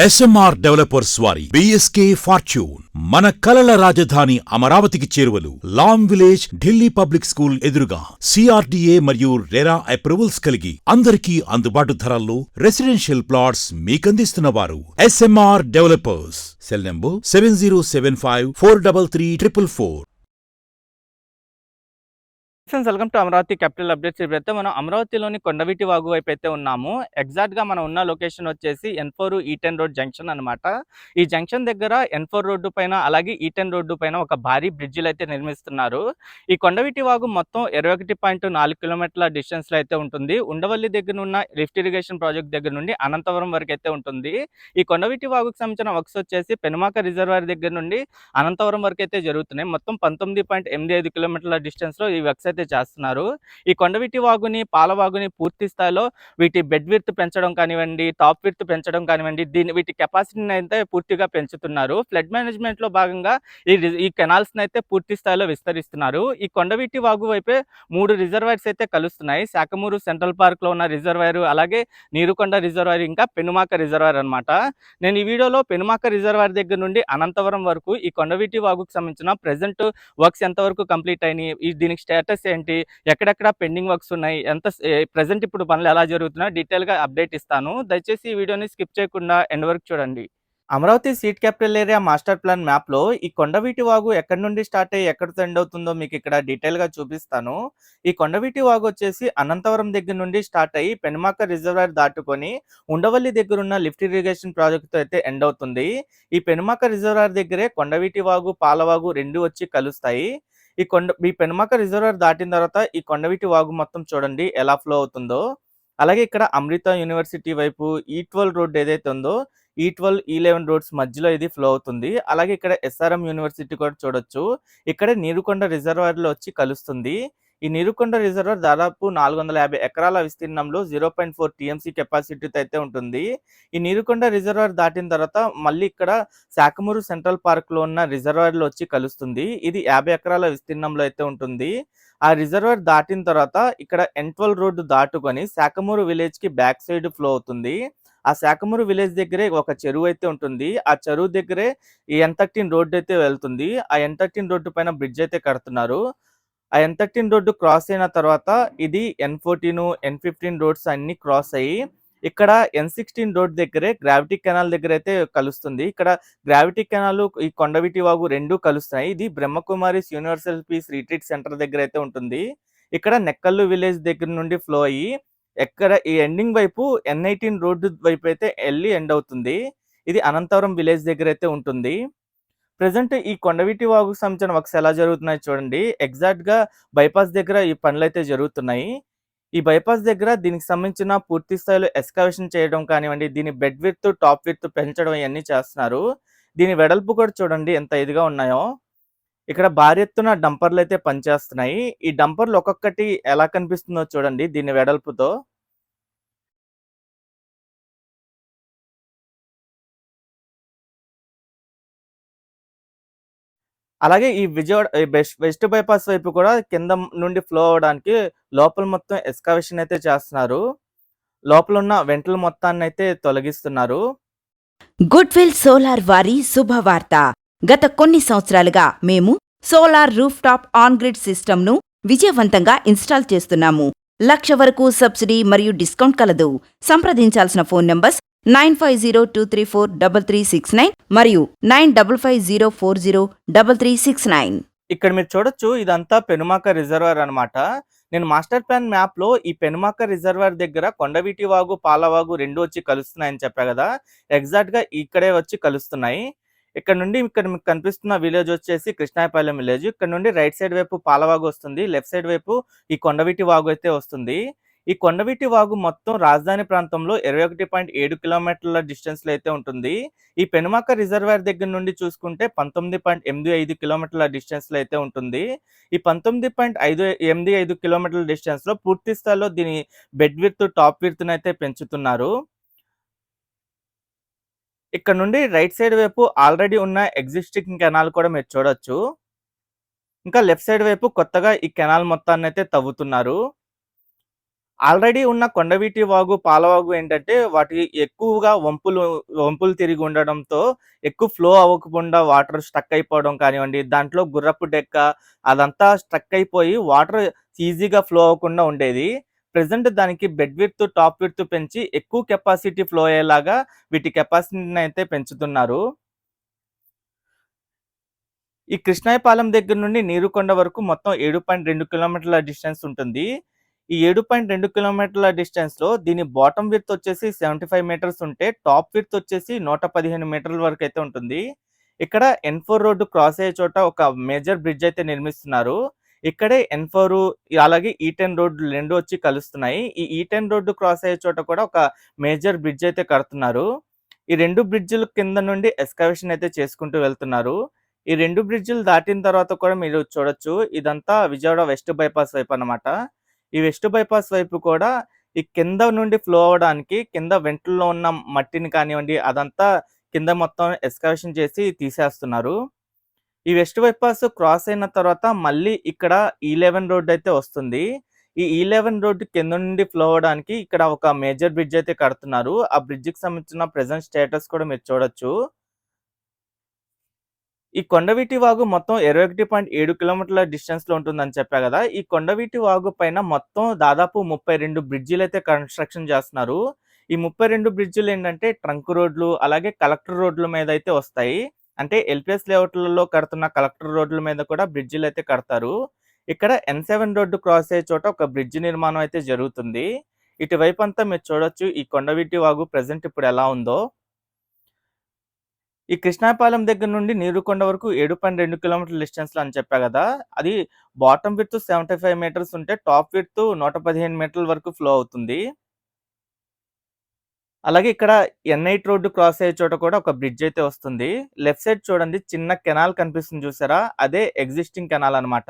SMR developers వారి BSK fortune మన కలల రాజధాని అమరావతికి చేరువలు Lam village Delhi public school ఎదురుగా సిఆర్డీఏ మరియు రెరా అప్రూవల్స్ కలిగి అందరికీ అందుబాటు ధరల్లో రెసిడెన్షియల్ ప్లాట్స్ మీకందిస్తున్నవారు SMR developers. Cell number 7075433444. Welcome to Amaravati capital updates. ఇప్పుడైతే మనం అమరావతిలోని కొండవీటి వాగు వైపు అయితే ఉన్నాము. ఎగ్జాక్ట్గా మనం ఉన్న లొకేషన్ వచ్చేసి N4 E10 రోడ్ జంక్షన్ అనమాట. ఈ జంక్షన్ దగ్గర N4 రోడ్డు పైన అలాగే E10 రోడ్డు పైన ఒక భారీ బ్రిడ్జిలు అయితే నిర్మిస్తున్నారు. ఈ కొండవీటి వాగు మొత్తం 21.4 కిలోమీటర్ల డిస్టెన్స్లో అయితే ఉంటుంది. ఉండవల్లి దగ్గర ఉన్న లిఫ్ట్ ఇరిగేషన్ ప్రాజెక్ట్ దగ్గర నుండి అనంతవరం వరకు అయితే ఉంటుంది. ఈ కొండవీటి వాగుకు సంబంధించిన వర్క్స్ వచ్చేసి పెనుమాక రిజర్వాయర్ దగ్గర నుండి అనంతవరం వరకు అయితే జరుగుతున్నాయి. మొత్తం 19.85 కిలోమీటర్ల డిస్టెన్స్లో ఈ వర్క్స్ అయితే చేస్తున్నారు. ఈ కొండవీటి వాగుని పాలవాగుని పూర్తి స్థాయిలో వీటి బెడ్ విడ్త్ పెంచడం కానివ్వండి, టాప్ విడ్త్ పెంచడం కానివ్వండి, వీటి కెపాసిటీని అయితే పూర్తిగా పెంచుతున్నారు. ఫ్లడ్ మేనేజ్మెంట్ లో భాగంగా ఈ కెనాల్స్ అయితే పూర్తి స్థాయిలో విస్తరిస్తున్నారు. ఈ కొండవీటి వాగు వైపే 3 రిజర్వాయర్స్ అయితే కలుస్తున్నాయి. శాఖమూరు సెంట్రల్ పార్క్ లో ఉన్న రిజర్వాయర్, అలాగే నీరుకొండ రిజర్వాయర్, ఇంకా పెనుమాక రిజర్వాయర్ అనమాట. నేను ఈ వీడియోలో పెనుమాక రిజర్వాయర్ దగ్గర నుండి అనంతవరం వరకు ఈ కొండవీటి వాగుకు సంబంధించిన ప్రెజెంట్ వర్క్స్ ఎంతవరకు కంప్లీట్ అయినాయి, దీనికి స్టేటస్ ఏంటి, ఎక్కడెక్కడ పెండింగ్ వర్క్స్ ఉన్నాయి, ప్రెజెంట్ ఇప్పుడు పనులు ఎలా జరుగుతున్నాయో డీటెయిల్ గా అప్డేట్ ఇస్తాను. దయచేసి ఈ వీడియోని స్కిప్ చేయకుండా ఎండ్ వరకు చూడండి. Amaravati seat capital area master plan map లో ఈ కొండవీటి వాగు ఎక్కడి నుండి స్టార్ట్ అయ్యి ఎక్కడితో ఎండ్ అవుతుందో మీకు ఇక్కడ డీటెయిల్ గా చూపిస్తాను. ఈ కొండవీటి వాగు వచ్చేసి అనంతవరం దగ్గర నుండి స్టార్ట్ అయ్యి పెనుమాక రిజర్వాయర్ దాటుకొని ఉండవల్లి దగ్గర ఉన్న లిఫ్ట్ ఇరిగేషన్ ప్రాజెక్ట్ తో అయితే ఎండ్ అవుతుంది. ఈ పెనుమాక రిజర్వాయర్ దగ్గరే కొండవీటి వాగు, పాలవాగు రెండు వచ్చి కలుస్తాయి. ఈ పెనుమాక రిజర్వాయర్ దాటిన తర్వాత ఈ కొండవీటి వాగు మొత్తం చూడండి ఎలా ఫ్లో అవుతుందో. అలాగే ఇక్కడ అమృత యూనివర్సిటీ వైపు E12 రోడ్ ఏదైతే ఉందో E12, E11 రోడ్స్ మధ్యలో ఇది ఫ్లో అవుతుంది. అలాగే ఇక్కడ SRM యూనివర్సిటీ కూడా చూడొచ్చు. ఇక్కడ నీరుకొండ రిజర్వాయర్ లో వచ్చి కలుస్తుంది. ఈ నీరుకొండ రిజర్వాయర్ దాదాపు 450 ఎకరాల విస్తీర్ణంలో 0.4 TMC కెపాసిటీతో అయితే ఉంటుంది. ఈ నీరుకొండ రిజర్వాయర్ దాటిన తర్వాత మళ్ళీ ఇక్కడ శాఖమూరు సెంట్రల్ పార్క్ లో ఉన్న రిజర్వాయర్ లో వచ్చి కలుస్తుంది. ఇది 50 ఎకరాల విస్తీర్ణంలో అయితే ఉంటుంది. ఆ రిజర్వాయర్ దాటిన తర్వాత ఇక్కడ N12 రోడ్డు దాటుకొని శాఖమూరు విలేజ్ కి బ్యాక్ సైడ్ ఫ్లో అవుతుంది. ఆ శాఖమూరు విలేజ్ దగ్గరే ఒక చెరువు అయితే ఉంటుంది. ఆ చెరువు దగ్గరే ఈ N13 రోడ్డు అయితే వెళ్తుంది. ఆ N13 రోడ్డు పైన బ్రిడ్జ్ అయితే కడుతున్నారు. ఆ N13 రోడ్డు క్రాస్ అయిన తర్వాత ఇది N14, N15 రోడ్స్ అన్ని క్రాస్ అయ్యి ఇక్కడ N16 రోడ్ దగ్గరే గ్రావిటీ కెనాల్ దగ్గర అయితే కలుస్తుంది. ఇక్కడ గ్రావిటీ కెనాల్, ఈ కొండవీటి వాగు రెండు కలుస్తాయి. ఇది Brahma Kumaris universal piece retreat centre దగ్గర అయితే ఉంటుంది. ఇక్కడ నెక్కల్లు విలేజ్ దగ్గర నుండి ఫ్లో అయ్యి ఎక్కడ ఈ ఎండింగ్ వైపు N18 రోడ్డు వైపు అయితే వెళ్ళి ఎండ్ అవుతుంది. ఇది అనంతవరం విలేజ్ దగ్గర అయితే ఉంటుంది. ప్రెసెంట్ ఈ కొండవీటి వాగుకు సంబంధించిన వర్క్స్ ఎలా జరుగుతున్నాయి చూడండి. ఎగ్జాక్ట్ గా బైపాస్ దగ్గర ఈ పనులు అయితే జరుగుతున్నాయి. ఈ బైపాస్ దగ్గర దీనికి సంబంధించిన పూర్తి స్థాయిలో ఎక్స్కవేషన్ చేయడం కానివ్వండి, దీని బెడ్ విడ్త్, టాప్ విడ్త్ పెంచడం ఇవన్నీ చేస్తున్నారు. దీని వెడల్పు కూడా చూడండి ఎంత ఇదిగా ఉన్నాయో. ఇక్కడ భారీ ఎత్తున డంపర్లు అయితే పనిచేస్తున్నాయి. ఈ డంపర్లు ఒక్కొక్కటి ఎలా కనిపిస్తుందో చూడండి దీని వెడల్పుతో. అలాగే ఈ విజయవాడ వెస్ట్ బైపాస్ వైపు కూడా కింద నుండి ఫ్లో అవడానికి లోపల మొత్తం ఎక్స్కవేషన్ అయితే చేస్తున్నారు. లోపల ఉన్న వెంట్ల మొత్తాన్ని అయితే తొలగిస్తున్నారు. గుడ్విల్ సోలార్ వారి శుభవార్త. గత కొన్ని సంవత్సరాలుగా మేము solar roof top on grid సిస్టమ్ను విజయవంతంగా ఇన్స్టాల్ చేస్తున్నాము. 1,00,000 వరకు సబ్సిడీ మరియు డిస్కౌంట్ కలదు. సంప్రదించాల్సిన ఫోన్ నంబర్స్ 9502343369 మరియు 9550403369. ఇక్కడ మీరు చూడొచ్చు ఇదంతా పెనుమాక రిజర్వాయర్ అనమాట. నేను మాస్టర్ ప్లాన్ మ్యాప్ లో ఈ పెనుమాక రిజర్వాయర్ దగ్గర కొండవీటి వాగు, పాలవాగు రెండు వచ్చి కలుస్తున్నాయని చెప్పా కదా. ఎగ్జాక్ట్ గా ఇక్కడే వచ్చి కలుస్తున్నాయి. ఇక్కడ నుండి ఇక్కడ మీకు కనిపిస్తున్న విలేజ్ వచ్చేసి కృష్ణాయపాలెం విలేజ్. ఇక్కడ నుండి రైట్ సైడ్ వైపు పాలవాగు వస్తుంది, లెఫ్ట్ సైడ్ వైపు ఈ కొండవీటి వాగు అయితే వస్తుంది. ఈ కొండవీటి వాగు మొత్తం రాజధాని ప్రాంతంలో 21.7 కిలోమీటర్ల డిస్టెన్స్ లో అయితే ఉంటుంది. ఈ పెనుమాక రిజర్వాయర్ దగ్గర నుండి చూసుకుంటే 19.85 కిలోమీటర్ల డిస్టెన్స్ లో అయితే ఉంటుంది. ఈ 19.85 కిలోమీటర్ల డిస్టెన్స్ లో పూర్తి స్థాయిలో దీని బెడ్ విడ్త్, టాప్ విడ్త్ అయితే పెంచుతున్నారు. ఇక్కడ నుండి రైట్ సైడ్ వైపు ఆల్రెడీ ఉన్న ఎగ్జిస్టింగ్ కెనాల్ కూడా మీరు చూడొచ్చు. ఇంకా లెఫ్ట్ సైడ్ వైపు కొత్తగా ఈ కెనాల్ మొత్తాన్ని అయితే తవ్వుతున్నారు. ఆల్రెడీ ఉన్న కొండవీటి వాగు, పాలవాగు ఏంటంటే వాటి ఎక్కువగా వంపులు తిరిగి ఉండడంతో ఎక్కువ ఫ్లో అవ్వకుండా వాటర్ స్టక్ అయిపోవడం కానివ్వండి, దాంట్లో గుర్రపు డెక్క అదంతా స్ట్రక్ అయిపోయి వాటర్ ఈజీగా ఫ్లో అవ్వకుండా ఉండేది. ప్రెజెంట్ దానికి బెడ్ విడ్త్, టాప్ విడ్త్ పెంచి ఎక్కువ కెపాసిటీ ఫ్లో అయ్యేలాగా వీటి కెపాసిటీని అయితే పెంచుతున్నారు. ఈ కృష్ణాయపాలెం దగ్గర నుండి నీరుకొండ వరకు మొత్తం 7.2 కిలోమీటర్ల డిస్టెన్స్ ఉంటుంది. ఈ 7.2 కిలోమీటర్ల డిస్టెన్స్‌లో దీని బాటమ్ విడ్త్ వచ్చేసి 75 మీటర్స్ ఉంటే, టాప్ విడ్త్ వచ్చేసి 115 మీటర్ల వరకైతే ఉంటుంది. ఇక్కడ N4 రోడ్డు క్రాస్ అయ్యే చోట ఒక మేజర్ బ్రిడ్జ్ అయితే నిర్మిస్తున్నారు. ఇక్కడే N4 అలాగే E10 రోడ్లు 2 వచ్చి కలుస్తున్నాయి. ఈ E10 రోడ్డు క్రాస్ అయ్యే చోట కూడా ఒక మేజర్ బ్రిడ్జ్ అయితే కడుతున్నారు. ఈ 2 బ్రిడ్జిల కింద నుండి ఎక్స్‌కవేషన్ అయితే చేసుకుంటూ వెళ్తున్నారు. ఈ 2 బ్రిడ్జిలు దాటిన తర్వాత కూడా మీరు చూడొచ్చు. ఇదంతా విజయవాడ వెస్ట్ బైపాస్ వైపు అన్నమాట. ఈ వెస్ట్ బైపాస్ వైపు కూడా ఈ కింద నుండి ఫ్లో అవ్వడానికి కింద వెంట్లలో ఉన్న మట్టిని కానివ్వండి, అదంతా కింద మొత్తం ఎక్స్‌కవేషన్ చేసి తీసేస్తున్నారు. ఈ వెస్ట్ బైపాస్ క్రాస్ అయిన తర్వాత మళ్ళీ ఇక్కడ E11 రోడ్ అయితే వస్తుంది. ఈ E11 రోడ్ కింద నుండి ఫ్లో అవ్వడానికి ఇక్కడ ఒక మేజర్ బ్రిడ్జ్ అయితే కడుతున్నారు. ఆ బ్రిడ్జ్‌కి సంబంధించిన ప్రెజెంట్ స్టేటస్ కూడా మీరు చూడొచ్చు. ఈ కొండవీటి వాగు మొత్తం 21.7 కిలోమీటర్ల డిస్టెన్స్‌లో ఉంటుందని చెప్పా గదా! ఈ కొండవీటి వాగు పైన మొత్తం దాదాపు 32 బ్రిడ్జిలైతే కన్‌స్ట్రక్షన్ చేస్తున్నారు. ఈ 32 బ్రిడ్జిలేంటంటే ట్రంక్ రోడ్లు, అలాగే కలెక్టర్ రోడ్ల మీదైతే వస్తాయి. అంటే ఎల్‌పీఎస్ లేఅవుట్‌లలో కడుతున్న కలెక్టర్ రోడ్ల మీద కూడా బ్రిడ్జిలైతే కడతారు. ఇక్కడ N7 రోడ్డు క్రాస్ అయ్యే చోట ఒక బ్రిడ్జ్ నిర్మాణం అయితే జరుగుతుంది. ఇటువైపంతా మీరు చూడొచ్చు ఈ కొండవీటి వాగు ప్రెజెంట్ ఇప్పుడు ఎలా ఉందో. ఈ కృష్ణాయపాలెం దగ్గర నుండి నీరుకొండ వరకు 7.2 కిలోమీటర్ల డిస్టెన్స్‌లో అని చెప్పా గదా! అది బాటమ్ విడ్త్ 75 మీటర్స్ ఉంటే, టాప్ విడ్త్ 115 మీటర్ల వరకు ఫ్లో అవుతుంది. అలాగే ఇక్కడ N8 రోడ్డు క్రాస్ అయ్యే చోట కూడా ఒక బ్రిడ్జ్ అయితే వస్తుంది. లెఫ్ట్ సైడ్ చూడండి చిన్న కెనాల్ కనిపిస్తుంది చూసారా? అదే ఎగ్జిస్టింగ్ కెనాల్ అన్నమాట.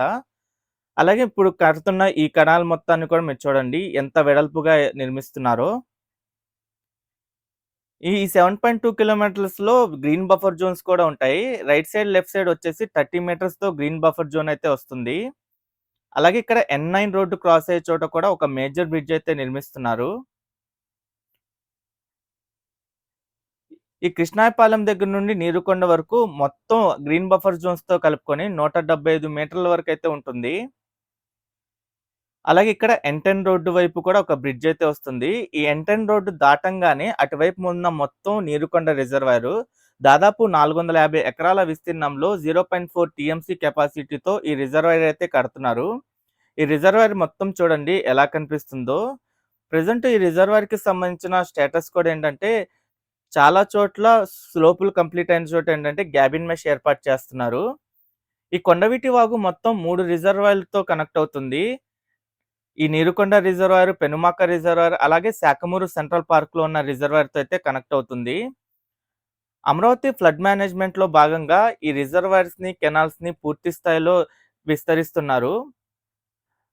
అలాగే ఇప్పుడు కడుతున్న ఈ కెనాల్ మొత్తాన్ని కూడా మీరు చూడండి ఎంత వెడల్పుగా నిర్మిస్తున్నారో. ఈ 7.2 కిలోమీటర్స్‌లో గ్రీన్ బఫర్ జోన్స్ కూడా ఉంటాయి. రైట్ సైడ్, లెఫ్ట్ సైడ్ వచ్చేసి 30 మీటర్స్‌తో గ్రీన్ బఫర్ జోన్ అయితే వస్తుంది. అలాగే ఇక్కడ N9 రోడ్డు క్రాస్ అయ్యే చోట కూడా ఒక మేజర్ బ్రిడ్జ్ అయితే నిర్మిస్తున్నారు. ఈ కృష్ణాయపాలెం దగ్గర నుండి నీరుకొండ వరకు మొత్తం గ్రీన్ బఫర్ జోన్స్‌తో కలుపుకొని 175 మీటర్ల వరకైతే ఉంటుంది. అలాగే ఇక్కడ N10 రోడ్డు వైపు కూడా ఒక బ్రిడ్జ్ అయితే వస్తుంది. ఈ N10 రోడ్డు దాటంగానే అటువైపు ఉన్న మొత్తం నీరుకొండ రిజర్వాయరు దాదాపు 450 ఎకరాల విస్తీర్ణంలో 0.4 టీఎంసీ కెపాసిటీతో ఈ రిజర్వాయర్ అయితే కడుతున్నారు. ఈ రిజర్వాయర్ మొత్తం చూడండి ఎలా కనిపిస్తుందో. ప్రెజెంట్ ఈ రిజర్వాయర్‌కి సంబంధించిన స్టేటస్ కూడా ఏంటంటే, చాలా చోట్ల స్లోపులు కంప్లీట్ అయిన చోట ఏంటంటే గ్యాబిన్ మెష్ ఏర్పాటు చేస్తున్నారు. ఈ కొండవీటి వాగు మొత్తం 3 రిజర్వాయర్‌లతో కనెక్ట్ అవుతుంది. ఈ నీరుకొండ రిజర్వాయర్, పెనుమాక రిజర్వాయర్, అలాగే శాఖమూరు సెంట్రల్ పార్క్‌లో ఉన్న రిజర్వాయర్‌తో అయితే కనెక్ట్ అవుతుంది. అమరావతి ఫ్లడ్ మేనేజ్మెంట్‌లో భాగంగా ఈ రిజర్వాయర్స్‌ని, కెనాల్స్‌ని పూర్తి స్థాయిలో విస్తరిస్తున్నారు.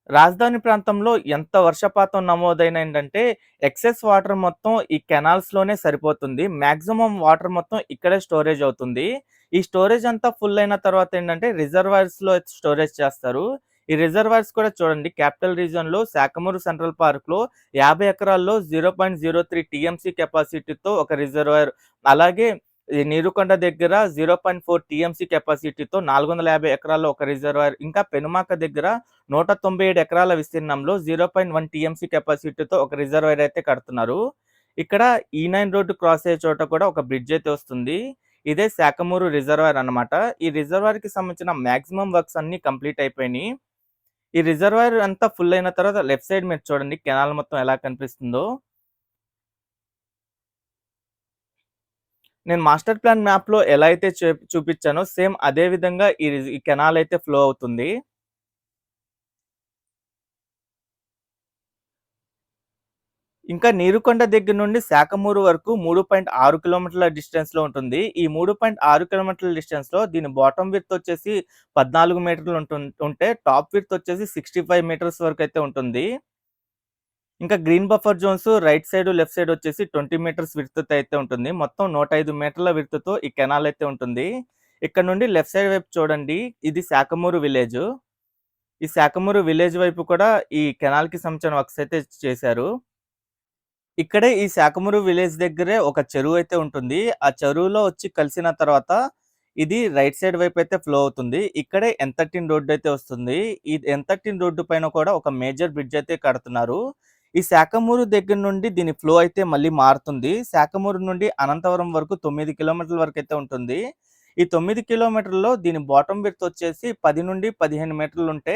రాజధాని ప్రాంతంలో ఎంత వర్షపాతం నమోదైనా ఏంటంటే, ఎక్సెస్ వాటర్ మొత్తం ఈ కెనాల్స్‌లోనే సరిపోతుంది. మాక్సిమం వాటర్ మొత్తం ఇక్కడే స్టోరేజ్ అవుతుంది. ఈ స్టోరేజ్ అంతా ఫుల్ అయిన తర్వాత ఏంటంటే, రిజర్వాయర్స్‌లో స్టోరేజ్ చేస్తారు. ఈ రిజర్వాయర్స్ కూడా చూడండి క్యాపిటల్ రీజియన్‌లో శాఖమూరు సెంట్రల్ పార్క్‌లో 50 ఎకరాల్లో 0.03 టీఎంసీ కెపాసిటీతో ఒక రిజర్వాయర్, అలాగే ఈ నీరుకొండ దగ్గర 0.4 టీఎంసీ కెపాసిటీతో 450 ఎకరాల్లో ఒక రిజర్వాయర్, ఇంకా పెనుమాక దగ్గర 197 ఎకరాల విస్తీర్ణంలో 0.1 టీఎంసీ కెపాసిటీతో ఒక రిజర్వాయర్ అయితే కడుతున్నారు. ఇక్కడ E9 రోడ్డు క్రాస్ అయ్యే చోట కూడా ఒక బ్రిడ్జ్ అయితే వస్తుంది. ఇదే శాఖమూరు రిజర్వాయర్ అన్నమాట. ఈ రిజర్వాయర్‌కి సంబంధించిన మాక్సిమం వర్క్స్ అన్నీ కంప్లీట్ అయిపోయినాయి. ఈ రిజర్వాయర్ అంతా ఫుల్ అయిన తర్వాత లెఫ్ట్ సైడ్ మీరు చూడండి కెనాల్ మొత్తం ఎలా కనిపిస్తుందో. నేను మాస్టర్ ప్లాన్ మ్యాప్‌లో ఎలా అయితే చూపిచ్చానో సేమ్ అదే విధంగా ఈ కెనాల్ అయితే ఫ్లో అవుతుంది. ఇంకా నీరుకొండ దగ్గర నుండి శాఖమూరు వరకు 3.6 కిలోమీటర్ల డిస్టెన్స్‌లో ఉంటుంది. ఈ 3.6 కిలోమీటర్ల డిస్టెన్స్‌లో దీని బాటమ్ విడ్త్ వచ్చేసి 14 మీటర్లు ఉంటే, టాప్ విడ్త్ వచ్చేసి 65 మీటర్స్ వరకైతే ఉంటుంది. ఇంకా green buffer Jones right side, left side వచ్చేసి 20 మీటర్స్ విడ్త్‌తో అయితే ఉంటుంది. మొత్తం 105 మీటర్ల విడ్త్‌తో ఈ కెనాల్ అయితే ఉంటుంది. ఇక్కడ నుండి లెఫ్ట్ సైడ్ వైపు చూడండి ఇది శాఖమూరు విలేజ్. ఈ శాఖమూరు విలేజ్ వైపు కూడా ఈ కెనాల్‌కి సంబంధించిన వర్క్స్ అయితే చేశారు. ఇక్కడే ఈ శాఖమూరు విలేజ్ దగ్గరే ఒక చెరువయితే ఉంటుంది. ఆ చెరువులో వచ్చి కలిసిన తర్వాత ఇది రైట్ సైడ్ వైపయితే ఫ్లో అవుతుంది. ఇక్కడే N13 రోడ్డయితే వస్తుంది. ఈ N13 రోడ్డు పైన కూడా ఒక మేజర్ బ్రిడ్జ్ అయితే కడుతున్నారు. ఈ శాఖమూరు దగ్గర నుండి దీని ఫ్లో అయితే మళ్ళీ మారుతుంది. శాఖమూరు నుండి అనంతవరం వరకు 9 కిలోమీటర్ల వరకైతే ఉంటుంది. ఈ 9 కిలోమీటర్లలో దీని బాటమ్ విడ్త్ వచ్చేసి 10-15 మీటర్లుంటే,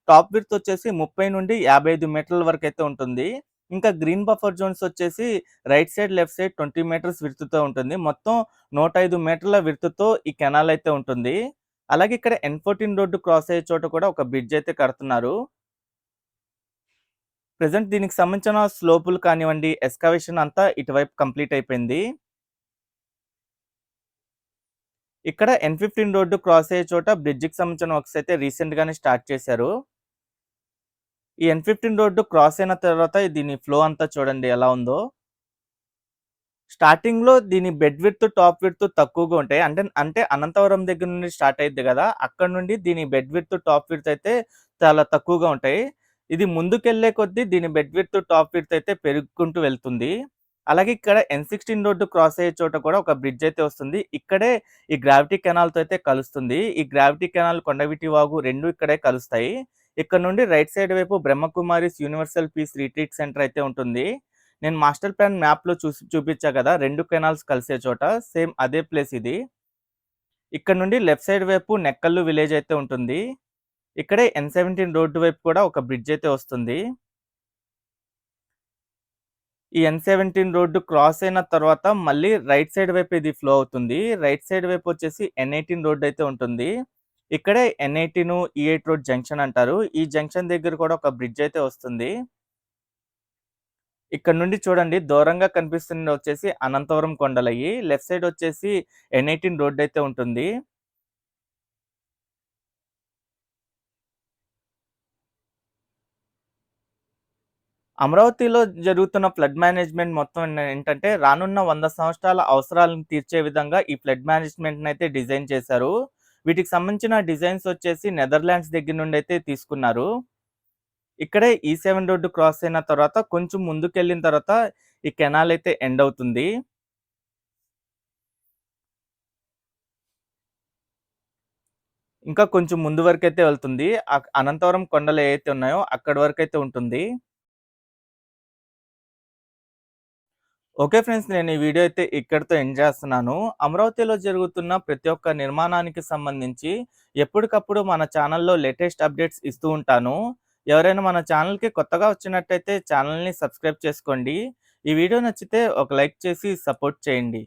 టాప్ విడ్త్ వచ్చేసి 30-55 మీటర్ల వరకైతే ఉంటుంది. ఇంకా గ్రీన్ బఫర్ జోన్స్ వచ్చేసి right side, left side 20 metres విడ్త్‌తో ఉంటుంది. మొత్తం 105 మీటర్ల విడ్త్‌తో ఈ కెనాల్ అయితే ఉంటుంది. అలాగే ఇక్కడ N14 రోడ్డు క్రాస్ అయ్యే చోట కూడా ఒక బ్రిడ్జ్ అయితే కడుతున్నారు. ప్రెజెంట్ దీనికి సంబంధించిన స్లోపులు కానివ్వండి, ఎక్స్‌కవేషన్ అంతా ఇటువైపు కంప్లీట్ అయిపోయింది. ఇక్కడ N15 రోడ్డు క్రాస్ అయ్యే చోట బ్రిడ్జ్‌కి సంబంధించిన వర్క్స్ అయితే రీసెంట్‌గానే స్టార్ట్ చేశారు. ఈ N15 రోడ్డు క్రాస్ అయిన తర్వాత దీని ఫ్లో అంతా చూడండి ఎలా ఉందో. స్టార్టింగ్‌లో దీని బెడ్ విడ్త్, టాప్ విడ్త్ తక్కువగా ఉంటాయి. అంటే అనంతవరం దగ్గర నుండి స్టార్ట్ అయిద్ది గదా! అక్కడ నుండి దీని బెడ్ విడ్త్, టాప్ విడ్త్ అయితే చాలా తక్కువగా ఉంటాయి. ఇది ముందుకెళ్ళే కొద్దీ దీని బెడ్ విడ్త్, టాప్ విడ్త్ అయితే పెరుగుకుంటూ వెళ్తుంది. అలాగే ఇక్కడ N16 రోడ్డు క్రాస్ అయ్యే చోట కూడా ఒక బ్రిడ్జ్ అయితే వస్తుంది. ఇక్కడే ఈ గ్రావిటీ కెనాల్‌తో అయితే కలుస్తుంది. ఈ గ్రావిటీ కెనాల్, కొండవీటి వాగు 2 ఇక్కడే కలుస్తాయి. ఇక్కడ నుండి రైట్ సైడ్ వైపు Brahma Kumaris universal piece retreat centre అయితే ఉంటుంది. నేను మాస్టర్ ప్లాన్ మ్యాప్‌లో చూపిచ్చా గదా! 2 కెనాల్స్ కలిసే చోట సేమ్ అదే ప్లేస్ ఇది. ఇక్కడ నుండి లెఫ్ట్ సైడ్ వైపు నెక్కల్లు విలేజ్ అయితే ఉంటుంది. ఇక్కడే N17 రోడ్డు వైపు కూడా ఒక బ్రిడ్జ్ అయితే వస్తుంది. ఈ N17 రోడ్డు క్రాస్ అయిన తర్వాత మళ్ళీ రైట్ సైడ్ వైపు ఇది ఫ్లో అవుతుంది. రైట్ సైడ్ వైపు వచ్చేసి N18 రోడ్ అయితే ఉంటుంది. ఇక్కడే N18, E8 రోడ్ జంక్షన్ అంటారు. ఈ జంక్షన్ దగ్గర కూడా ఒక బ్రిడ్జ్ అయితే వస్తుంది. ఇక్కడ నుండి చూడండి దూరంగా కనిపిస్తున్నది వచ్చేసి అనంతవరం కొండలయ్యి. లెఫ్ట్ సైడ్ వచ్చేసి N18 రోడ్ అయితే ఉంటుంది. అమరావతిలో జరుగుతున్న ఫ్లడ్ మేనేజ్మెంట్ మొత్తం ఏంటంటే రానున్న 100 సంవత్సరాల అవసరాలను తీర్చే విధంగా ఈ ఫ్లడ్ మేనేజ్మెంట్‌ని అయితే డిజైన్ చేశారు. వీటికి సంబంధించిన డిజైన్స్ వచ్చేసి నెదర్లాండ్స్ దగ్గర నుండి అయితే తీసుకున్నారు. ఇక్కడే E7 రోడ్డు క్రాస్ అయిన తర్వాత కొంచెం ముందుకెళ్ళిన తర్వాత ఈ కెనాల్ అయితే ఎండ్ అవుతుంది. ఇంకా కొంచెం ముందు వరకైతే వెళ్తుంది. అనంతవరం కొండలు ఏవైతే ఉన్నాయో అక్కడి వరకైతే ఉంటుంది. ఓకే ఫ్రెండ్స్, నేను ఈ వీడియో అయితే ఇక్కడితో ఎండ్ చేస్తున్నాను. అమరావతిలో జరుగుతున్న ప్రతి ఒక్క నిర్మాణానికి సంబంధించి ఎప్పటికప్పుడు మన ఛానల్‌లో లేటెస్ట్ అప్డేట్స్ ఇస్తూ ఉంటాను. ఎవరైనా మన ఛానల్‌కి కొత్తగా వచ్చినట్టయితే ఛానల్‌ని సబ్స్క్రైబ్ చేసుకోండి. ఈ వీడియో నచ్చితే ఒక లైక్ చేసి సపోర్ట్ చేయండి.